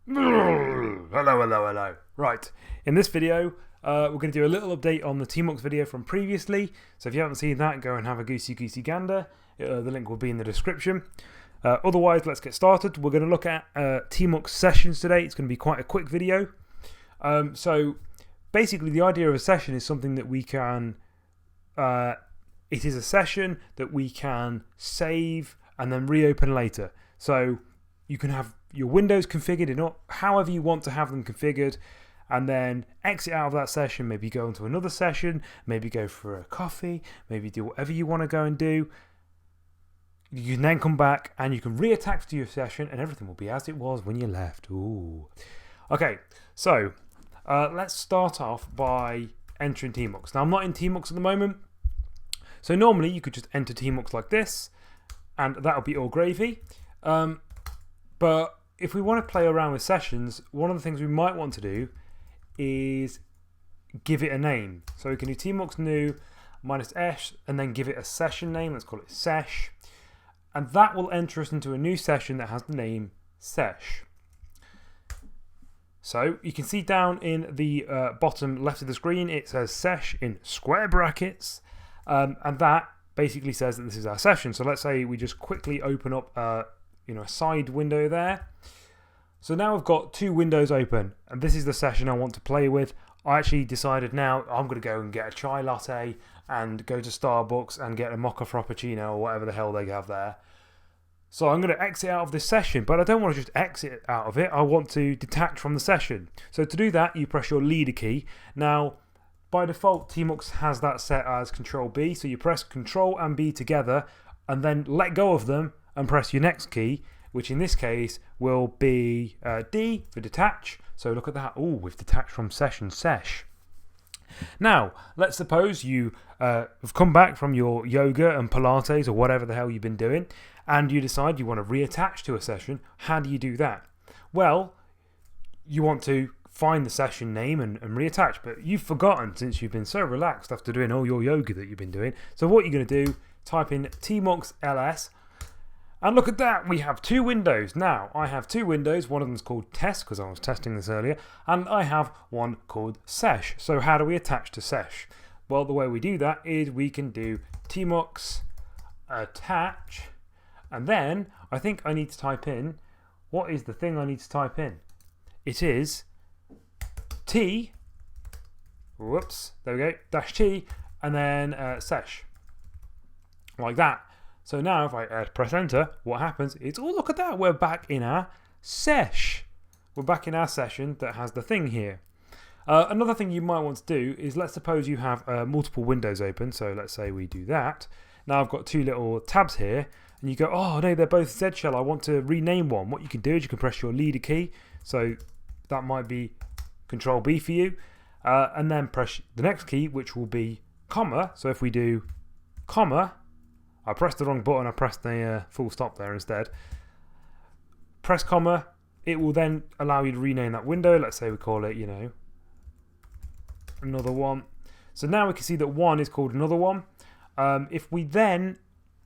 Hello. Right, in this video, we're going to do a little update on the Tmux video from previously. So if you haven't seen that, go and have a goosey gander. The link will be in the description. Otherwise, let's get started. We're going to look at Tmux sessions today. It's going to be quite a quick video. So basically, the idea of a session is something that we can. It is a session that we can save and then reopen later. So you can have your windows configured in however you want to have them configured, and then exit out of that session, maybe go into another session, maybe go for a coffee, maybe do whatever you want to go and do. You can then come back and you can reattach to your session and everything will be as it was when you left. Ooh. Okay, so let's start off by entering Tmux. Now I'm not in Tmux at the moment, so normally you could just enter Tmux like this and that'll be all gravy. But if we want to play around with sessions, one of the things we might want to do is give it a name. So we can do Tmux new -s and then give it a session name. Let's call it sesh. And that will enter us into a new session that has the name sesh. So you can see down in the bottom left of the screen, it says sesh in square brackets. And that basically says that this is our session. So let's say we just quickly open up a side window there. So now I've got two windows open, and this is the session I want to play with. I actually decided now I'm going to go and get a chai latte and go to Starbucks and get a mocha frappuccino or whatever the hell they have there. So I'm going to exit out of this session, but I don't want to just exit out of it. I want to detach from the session. So to do that, you press your leader key. Now, by default, Tmux has that set as Control B. So you press Control and B together and then let go of them and press your next key, which in this case will be D for detach. So look at that. Oh, we've detached from session sesh. Now, let's suppose you have come back from your yoga and Pilates or whatever the hell you've been doing, and you decide you want to reattach to a session. How do you do that? Well, you want to find the session name and reattach, but you've forgotten since you've been so relaxed after doing all your yoga that you've been doing. So what you're going to do, type in Tmux ls. And look at that, we have two windows. Now, I have two windows. One of them is called test, because I was testing this earlier. And I have one called sesh. So how do we attach to sesh? Well, the way we do that is we can do Tmux attach. And then I think I need to type in, what is the thing I need to type in? It is T, whoops, there we go, -T, and then sesh. Like that. So now if I press enter, what happens is, oh, look at that, we're back in our sesh. We're back in our session that has the thing here. Another thing you might want to do is, let's suppose you have multiple windows open. So let's say we do that. Now I've got two little tabs here, and you go, oh no, they're both Z shell. I want to rename one. What you can do is you can press your leader key. So that might be Control B for you. And then press the next key, which will be comma. So if we do comma, I pressed the wrong button, I pressed the full stop there instead. Press comma, it will then allow you to rename that window. Let's say we call it, another one. So now we can see that one is called another one. If we then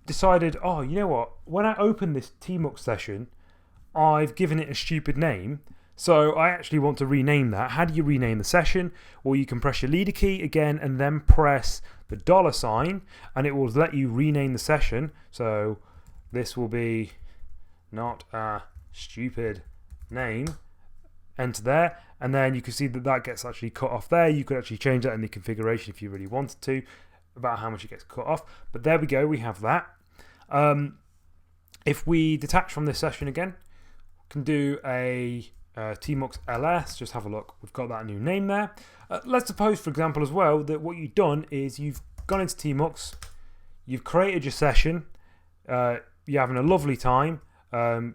decided, oh, you know what, when I open this Tmux session, I've given it a stupid name. So I actually want to rename that. How do you rename the session? Well, you can press your leader key again and then press the $, and it will let you rename the session. So this will be not a stupid name. Enter there, and then you can see that that gets actually cut off there. You could actually change that in the configuration if you really wanted to, about how much it gets cut off. But there we go, we have that. If we detach from this session again, we can do a Tmux ls, just have a look, we've got that new name there. Let's suppose, for example, as well, that what you've done is you've gone into Tmux, you've created your session, you're having a lovely time,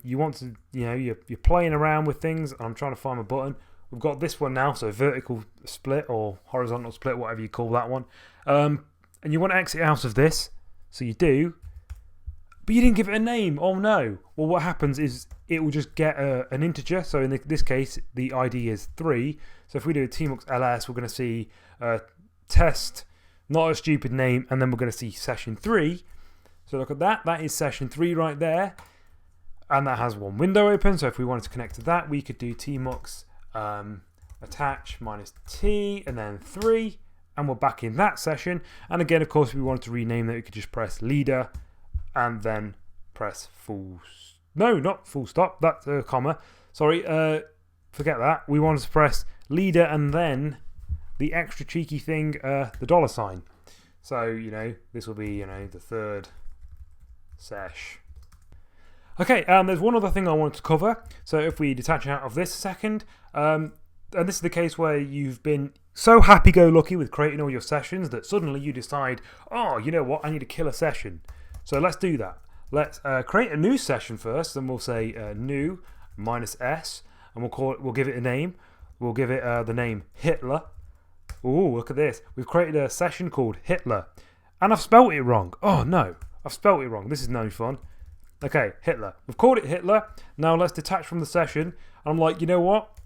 you want to, you're playing around with things, and I'm trying to find my button. We've got this one now, so vertical split or horizontal split, whatever you call that one. And you want to exit out of this, so you do. But you didn't give it a name. Oh no. Well, what happens is it will just get an integer. So in this case, the ID is 3. So if we do a Tmux ls, we're going to see test, not a stupid name, and then we're going to see session 3. So look at that. That is session 3 right there. and that has one window open. So if we wanted to connect to that, we could do Tmux attach -t and then 3, and we're back in that session. And again, of course, if we wanted to rename that, we could just press leader and then press not full stop, that's a comma. Sorry, forget that. We wanted to press leader and then the extra cheeky thing, the $sign. So, you know, this will be, you know, the third sesh. Okay, there's one other thing I wanted to cover. So if we detach out of this a second, and this is the case where you've been so happy-go-lucky with creating all your sessions that suddenly you decide, oh, you know what, I need to kill a session. So let's do that. Let's create a new session first, and we'll say new -s, and we'll give it a name. We'll give it the name Hitler. Ooh, look at this. We've created a session called Hitler, and I've spelt it wrong. Oh no, I've spelt it wrong. This is no fun. Okay, Hitler. We've called it Hitler. Now let's detach from the session. I'm like, you know what?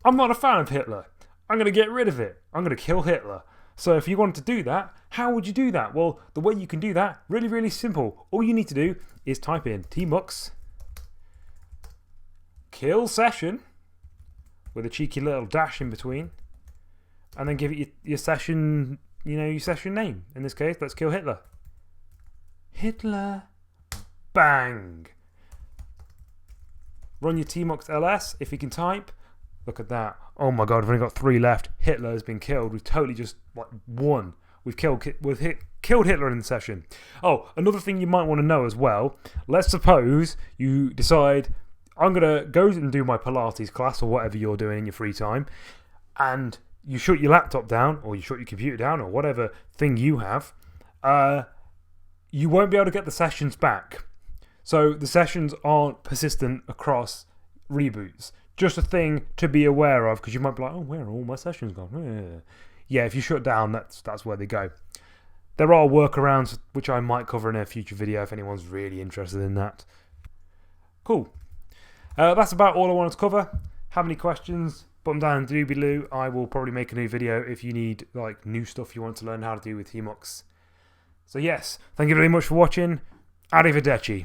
I'm not a fan of Hitler. I'm going to get rid of it. I'm going to kill Hitler. So if you want to do that, how would you do that? Well, the way you can do that, really, really simple. All you need to do is type in Tmux kill session with a cheeky little dash in between, and then give it your session, you know, your session name. In this case, let's kill Hitler. Hitler. Bang. Run your Tmux ls if you can type. Look at that. Oh my god, we've only got 3 left. Hitler has been killed. We've totally just won. We've killed Hitler in the session. Oh, another thing you might want to know as well. Let's suppose you decide, I'm going to go and do my Pilates class or whatever you're doing in your free time, and you shut your laptop down or you shut your computer down or whatever thing you have. You won't be able to get the sessions back. So the sessions aren't persistent across reboots. Just a thing to be aware of, because you might be like, oh, where are all my sessions gone? Yeah, if you shut down, that's where they go. There are workarounds, which I might cover in a future video if anyone's really interested in that. Cool. That's about all I wanted to cover. Have any questions? Put them down in the doobie-loo. I will probably make a new video if you need like new stuff you want to learn how to do with Tmux. So yes, thank you very much for watching. Arrivederci.